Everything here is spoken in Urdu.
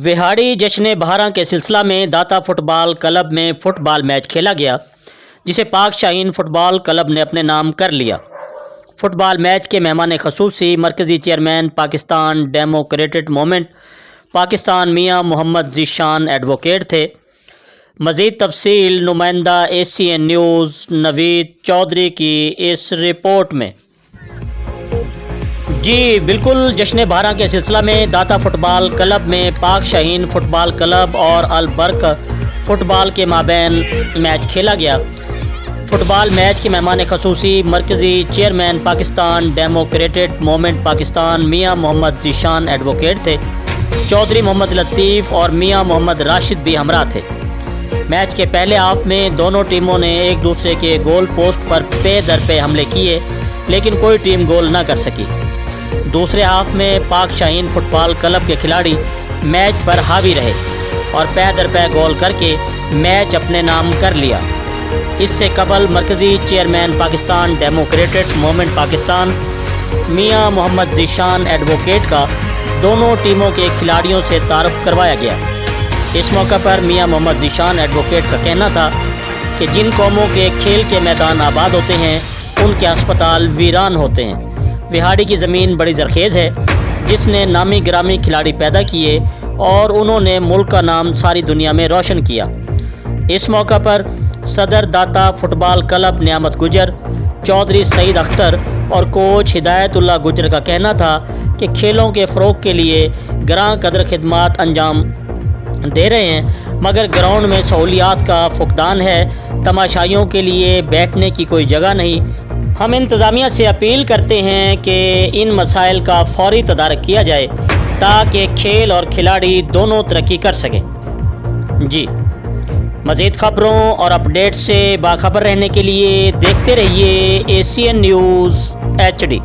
وہاڑی جشن بہاراں کے سلسلہ میں داتا فٹ بال کلب میں فٹ بال میچ کھیلا گیا، جسے پاک شاہین فٹ بال کلب نے اپنے نام کر لیا۔ فٹ بال میچ کے مہمان خصوصی مرکزی chairman Pakistan democratic movement Pakistan میاں محمد ذیشان ایڈوکیٹ تھے۔ مزید تفصیل نمائندہ ACN نیوز نوید چودھری کی اس رپورٹ میں۔ جی بالکل، جشن بہاراں کے سلسلہ میں داتا فٹ بال کلب میں پاک شاہین فٹ بال کلب اور البرق فٹ بال کے مابین میچ کھیلا گیا۔ فٹ بال میچ کے مہمان خصوصی مرکزی chairman Pakistan democratic movement Pakistan میاں محمد ذیشان ایڈوکیٹ تھے۔ چودھری محمد لطیف اور میاں محمد راشد بھی ہمراہ تھے۔ میچ کے پہلے ہاف میں دونوں ٹیموں نے ایک دوسرے کے گول پوسٹ پر پے در پے حملے کیے، لیکن کوئی ٹیم گول نہ کر سکی۔ دوسرے ہاف میں پاک شاہین فٹ بال کلب کے کھلاڑی میچ پر حاوی رہے اور پے در پے گول کر کے میچ اپنے نام کر لیا۔ اس سے قبل مرکزی chairman Pakistan democratic movement Pakistan میاں محمد ذیشان ایڈوکیٹ کا دونوں ٹیموں کے کھلاڑیوں سے تعارف کروایا گیا۔ اس موقع پر میاں محمد ذیشان ایڈوکیٹ کا کہنا تھا کہ جن قوموں کے کھیل کے میدان آباد ہوتے ہیں ان کے ہسپتال ویران ہوتے ہیں۔ وہاڑی کی زمین بڑی زرخیز ہے، جس نے نامی گرامی کھلاڑی پیدا کیے اور انہوں نے ملک کا نام ساری دنیا میں روشن کیا۔ اس موقع پر صدر داتا فٹ بال کلب نعمت گجر، چودھری سعید اختر اور کوچ ہدایت اللہ گجر کا کہنا تھا کہ کھیلوں کے فروغ کے لیے گراں قدر خدمات انجام دے رہے ہیں، مگر گراؤنڈ میں سہولیات کا فقدان ہے، تماشائیوں کے لیے بیٹھنے کی کوئی جگہ نہیں۔ ہم انتظامیہ سے اپیل کرتے ہیں کہ ان مسائل کا فوری تدارک کیا جائے تاکہ کھیل اور کھلاڑی دونوں ترقی کر سکیں۔ جی مزید خبروں اور اپڈیٹ سے باخبر رہنے کے لیے دیکھتے رہیے ACN نیوز HD۔